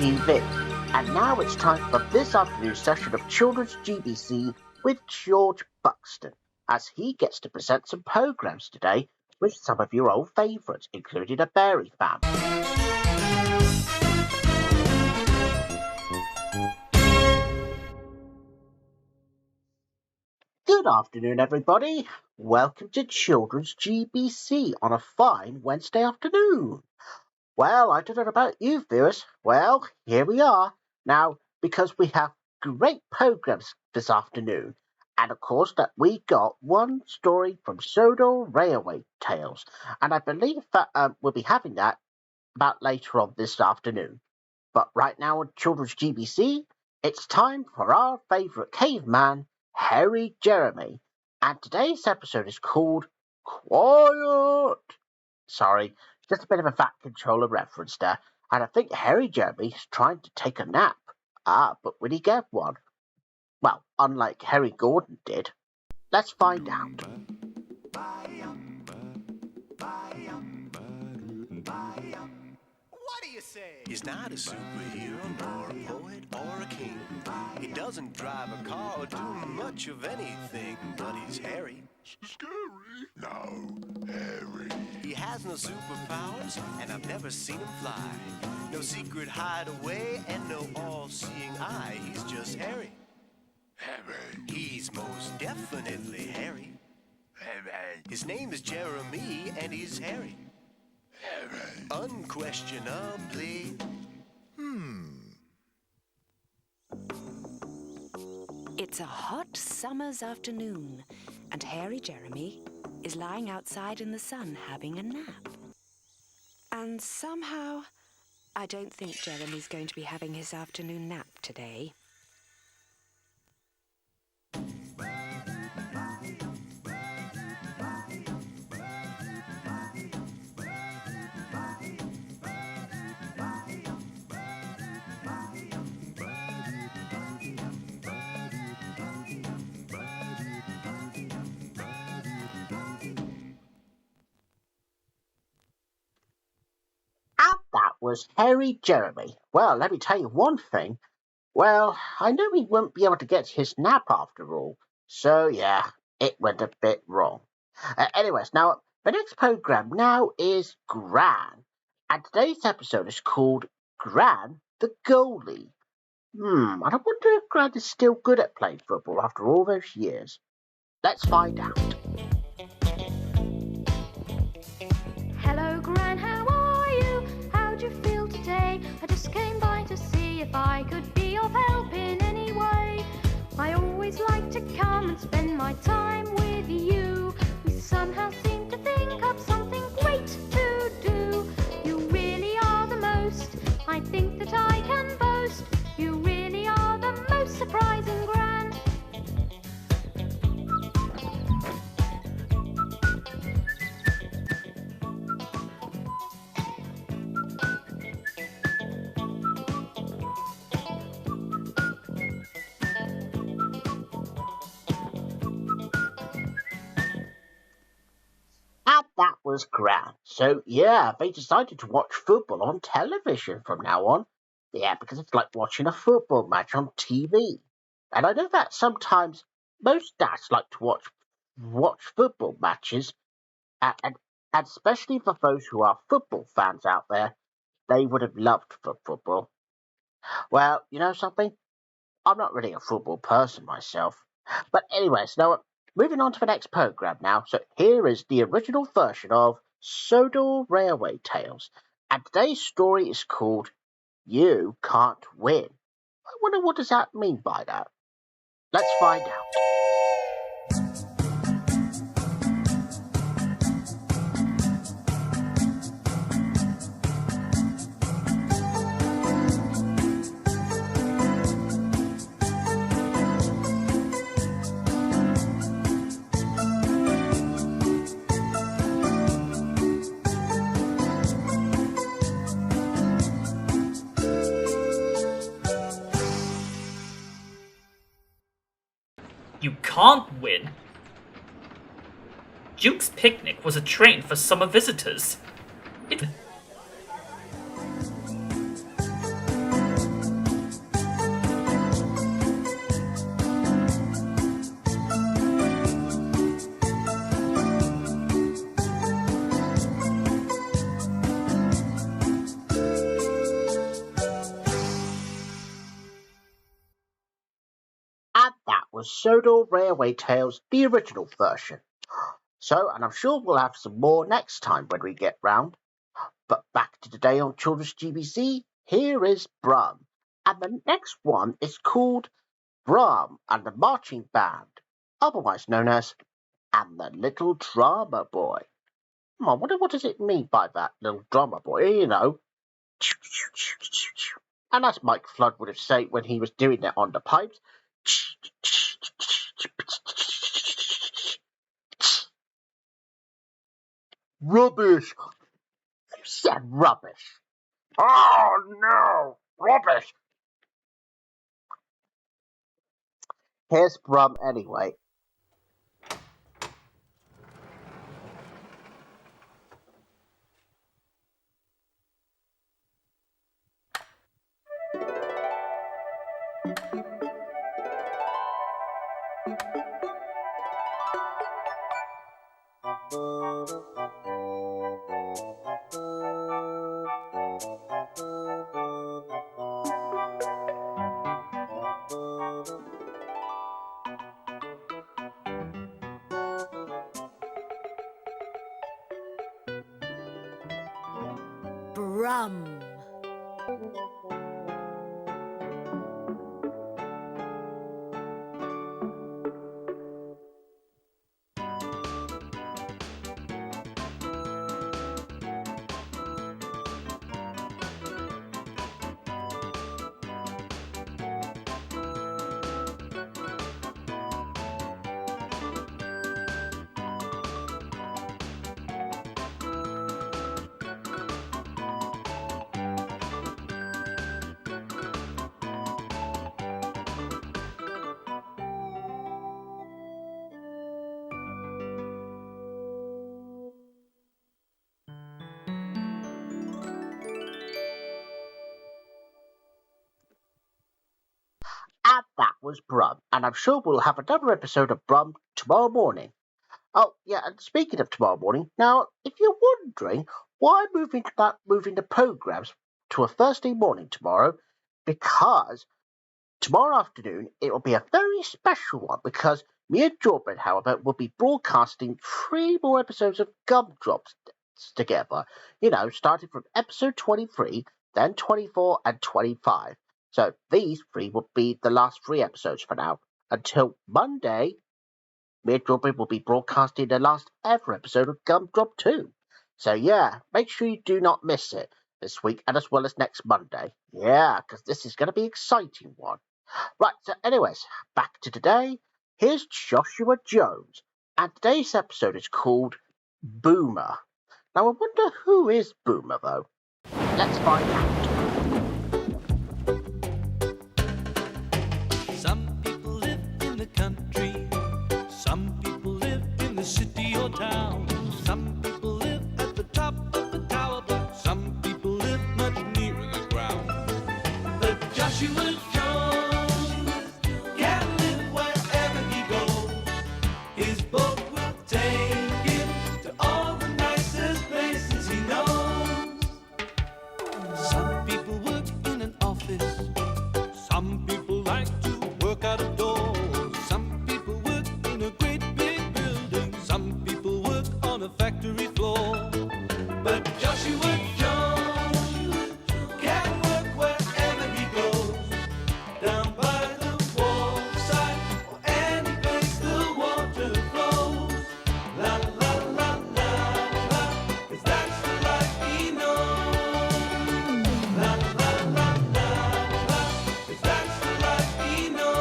TV. And now it's time for this afternoon's session of Children's GBC with George Buxton, as he gets to present some programmes today with some of your old favourites, including a Berry family. Good afternoon, everybody. Welcome to Children's GBC on a fine Wednesday afternoon. Well, I don't know about you, viewers. Well, here we are. Now, because we have great programmes this afternoon, and of course that we got one story from Sodor Railway Tales, and I believe that we'll be having that about later on this afternoon. But right now on Children's GBC, it's time for our favourite caveman, Harry Jeremy, and today's episode is called Quiet. Sorry, just a bit of a Fat Controller reference there, and I think Harry Jeremy is trying to take a nap. But will he get one? Well, unlike Harry Gordon did. Let's find out. What do you say? He's not a superhero, nor a poet, or a king. He doesn't drive a car or do much of anything, but he's Harry. Scary? No, Harry. He has no superpowers, and I've never seen him fly. No secret hideaway, and no all-seeing eye. He's just Harry. Harry. He's most definitely Harry. Harry. His name is Jeremy, and he's Harry. Harry. Unquestionably. It's a hot summer's afternoon, and Harry Jeremy is lying outside in the sun having a nap. And somehow, I don't think Jeremy's going to be having his afternoon nap today. That was Harry Jeremy. Well, let me tell you one thing. Well, I knew he wouldn't be able to get his nap after all. So, yeah, it went a bit wrong. Anyways, now, the next programme now is Gran. And today's episode is called Gran the Goalie. And I wonder if Gran is still good at playing football after all those years. Let's find out. Hello, Gran, how are you? How'd you feel today? I just came by to see if I could be of help in any way. I always like to come and spend my time with you. We somehow seem to think of something great to do. You really are the most, I think that I can boast. You really are the most surprising, Gran. That was Gran. So, yeah, they decided to watch football on television from now on. Yeah, because it's like watching a football match on TV. And I know that sometimes most dads like to watch football matches, and especially for those who are football fans out there, they would have loved football. Well, you know something? I'm not really a football person myself. But anyways, now moving on to the next programme now. So here is the original version of Sodor Railway Tales. And today's story is called You Can't Win. I wonder what does that mean by that? Let's find out. You can't win. Duke's picnic was a train for summer visitors. was Sodor Railway Tales, the original version. So, and I'm sure we'll have some more next time when we get round. But back to today on Children's GBC, here is Brum. And the next one is called Brum and the Marching Band, otherwise known as And the Little Drama Boy. I wonder what does it mean by that, little drama boy, you know. And as Mike Flood would have said when he was doing it on the pipes. Rubbish! You said rubbish! Oh no! Rubbish! Here's Brum anyway. Brum. And that was Brum, and I'm sure we'll have another episode of Brum tomorrow morning. Oh, yeah, and speaking of tomorrow morning, now, if you're wondering why I'm moving the programmes to a Thursday morning tomorrow, because tomorrow afternoon it will be a very special one, because me and Jordan, however, will be broadcasting 3 more episodes of Gumdrops together, starting from episode 23, then 24 and 25. So these 3 will be the last 3 episodes for now. Until Monday, me and Jordan will be broadcasting the last ever episode of Gumdrop 2. So yeah, make sure you do not miss it this week and as well as next Monday. Yeah, because this is going to be an exciting one. Right, so anyways, back to today. Here's Joshua Jones, and today's episode is called Boomer. Now I wonder who is Boomer though. Let's find out. Some people live in the country, some people live in the city or town, some people live at the top of the tower, but some people live much nearer the ground. But Joshua Jones can live wherever he goes. His boat will take him to all the nicest places he knows. Some people work in an office, some people like to work out of doors. Some people work in a great big building, some people work on a factory floor. But Joshua Jones can work wherever he goes, down by the waterside or any place the water flows. La la la la la, 'cause that's the life he knows. La la la la la, 'cause that's the life he knows.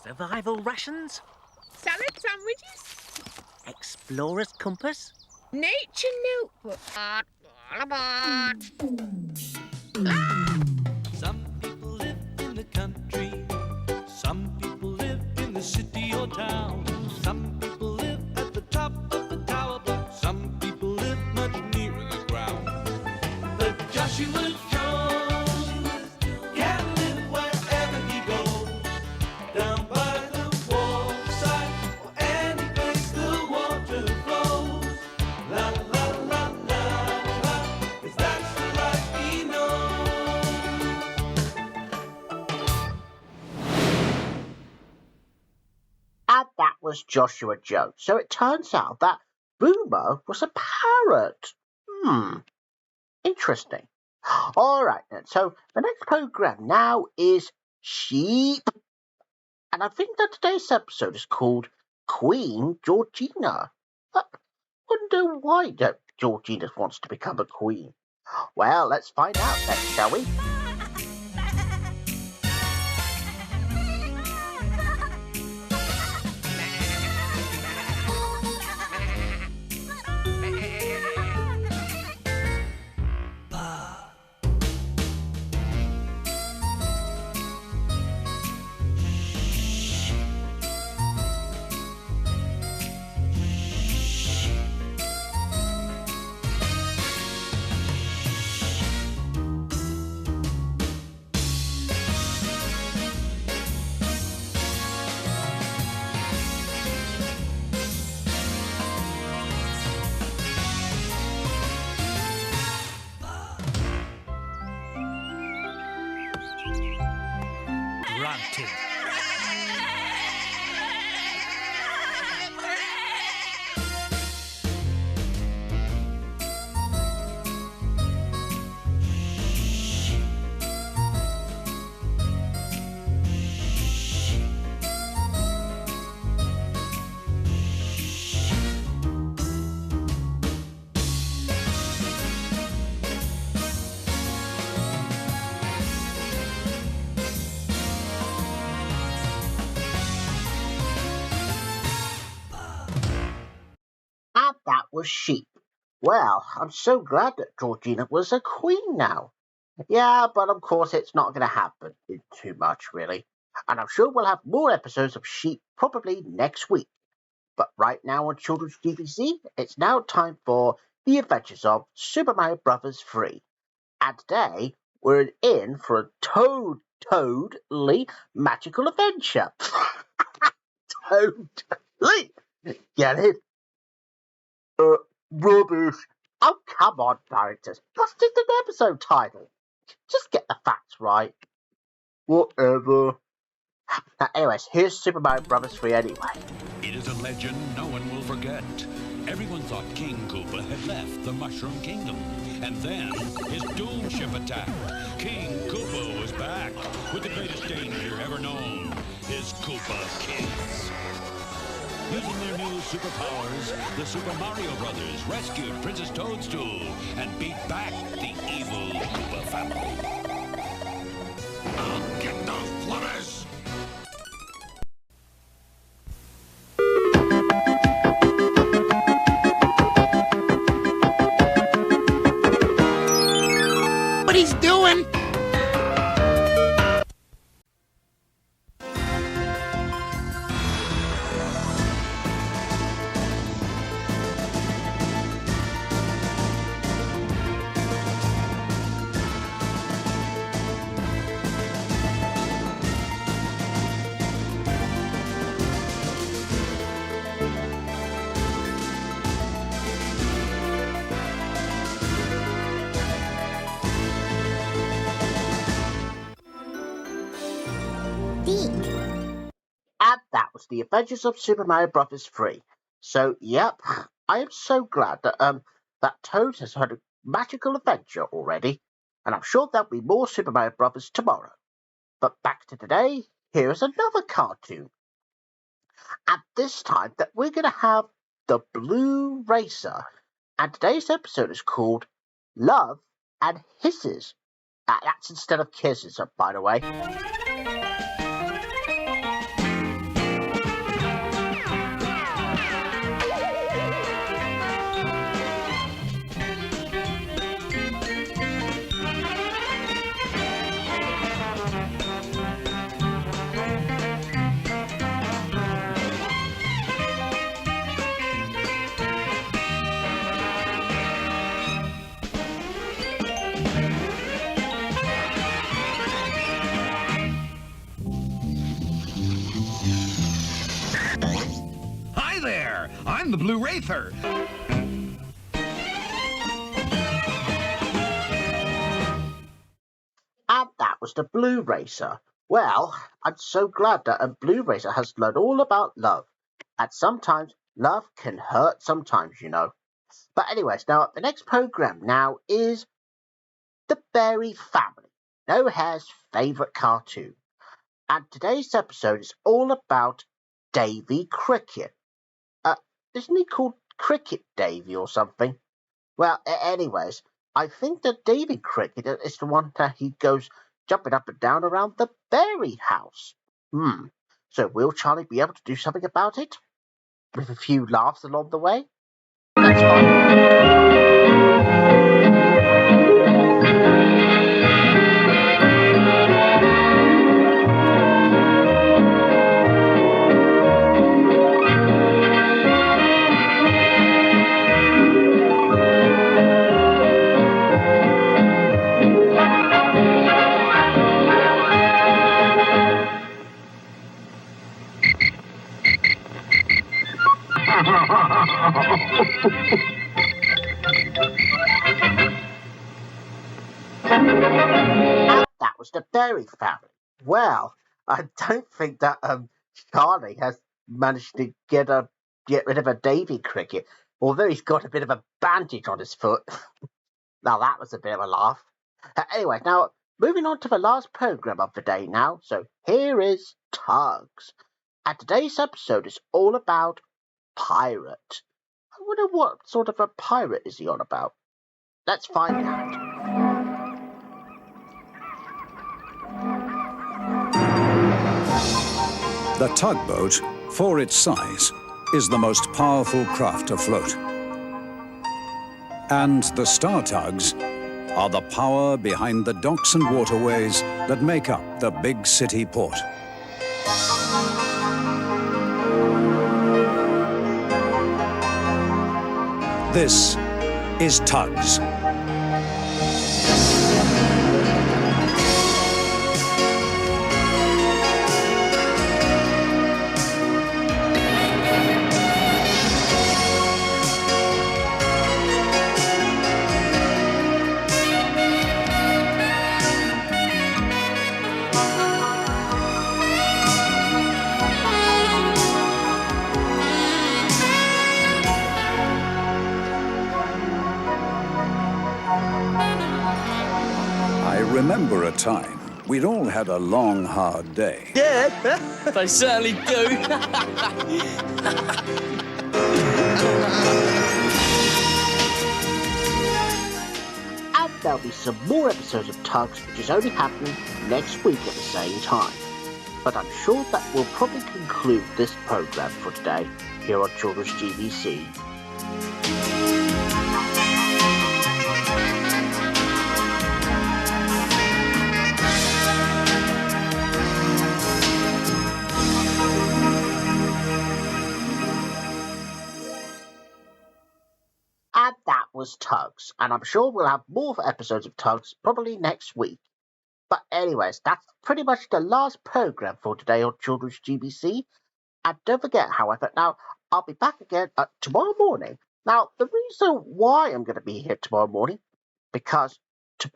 Survival rations? Salad sandwiches, Explorer's compass? nature notebook. Some people live in the country, some people live in the city or town, some people live at the top of the tower, but some people live much nearer the ground. But Joshua Jones can live wherever he goes, down by the waterside or any place the water flows. La la la la la, 'cause that's the life was Joshua Jones. So it turns out that Boomer was a parrot. Interesting. All right then. So the next program now is sheep, and I think that today's episode is called Queen Georgina. I wonder why that Georgina wants to become a queen. Well, let's find out then, shall we? Granted. And that was sheep. Well, I'm so glad that Georgina was a queen now. Yeah, but of course it's not going to happen in too much, really. And I'm sure we'll have more episodes of sheep probably next week. But right now on Children's GBC, it's now time for The Adventures of Super Mario Bros. 3. And today, we're in for a totally magical adventure. Totally. Get it? Rubbish. Oh, come on, characters. That's just an episode title. Just get the facts right. Whatever. Now, anyways, here's Super Mario Bros. 3 anyway. It is a legend no one will forget. Everyone thought King Koopa had left the Mushroom Kingdom. And then his doom ship attacked. King Koopa was back with the greatest danger ever known, his Koopa kids. Using their new superpowers, the Super Mario Brothers rescued Princess Toadstool and beat back the evil Koopa family. I'll get those flutters! What he's doing? And that was The Adventures of Super Mario Bros. 3. So, yep, I am so glad that that Toad has had a magical adventure already, and I'm sure there'll be more Super Mario Bros. Tomorrow. But back to today, here is another cartoon. And this time that we're going to have the Blue Racer. And today's episode is called Love and Hisses. That's instead of kisses, by the way. Hi there! I'm the Blue Wraither. And that was the Blue Racer. Well, I'm so glad that a Blue Racer has learned all about love. And sometimes love can hurt sometimes, you know. But anyways, now the next program now is The Berry Family, No Hare's favourite cartoon. And today's episode is all about Davy Cricket. Isn't he called Cricket Davy or something? Well, anyways, I think that Davy Cricket is the one that he goes jumping up and down around the berry house. So will Charlie be able to do something about it? With a few laughs along the way? Let's find out. That was the Berry family. Well, I don't think that Charlie has managed to get rid of a Davy Cricket, although he's got a bit of a bandage on his foot. Now that was a bit of a laugh. Anyway, now moving on to the last program of the day now. So here is Tugs. And today's episode is all about pirate. I wonder what sort of a pirate is he on about. Let's find out. The tugboat, for its size, is the most powerful craft afloat. And the Star Tugs are the power behind the docks and waterways that make up the big city port. This is Tugs. I remember a time we'd all had a long, hard day. Yeah, they certainly do. And there'll be some more episodes of Tugs, which is only happening next week at the same time. But I'm sure that will probably conclude this program for today here on Children's GBC. And that was Tugs, and I'm sure we'll have more episodes of Tugs probably next week. But anyways, that's pretty much the last program for today on Children's GBC. And don't forget, however, now I'll be back again tomorrow morning. Now, the reason why I'm going to be here tomorrow morning, because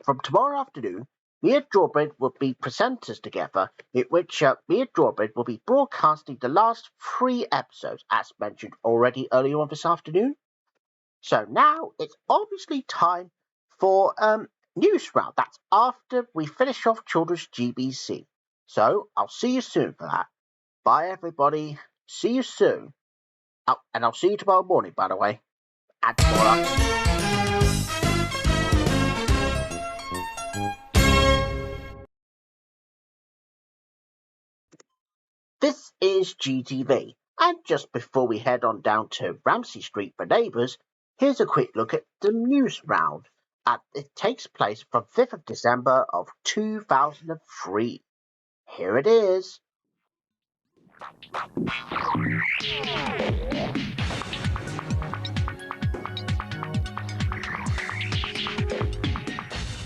from tomorrow afternoon, me and Drawbridge will be presenters together, in which me and Drawbridge will be broadcasting the last 3 episodes, as mentioned already earlier on this afternoon. So now it's obviously time for News Round. That's after we finish off Children's GBC. So I'll see you soon for that. Bye, everybody. See you soon. Oh, and I'll see you tomorrow morning, by the way. And tomorrow. This is GTV. And just before we head on down to Ramsey Street for neighbours, here's a quick look at the News Round. It takes place from 5th of December of 2003. Here it is.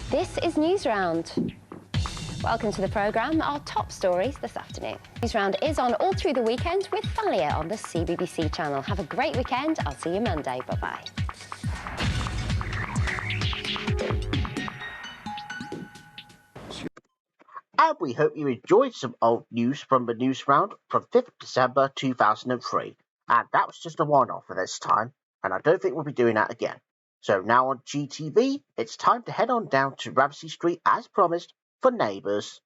This is News Round. Welcome to the programme, our top stories this afternoon. News Round is on all through the weekend with Thalia on the CBBC channel. Have a great weekend. I'll see you Monday. Bye-bye. And we hope you enjoyed some old news from the News Round from 5th of December 2003. And that was just a one-off for this time, and I don't think we'll be doing that again. So now on GTV, it's time to head on down to Ramsey Street as promised for Neighbours.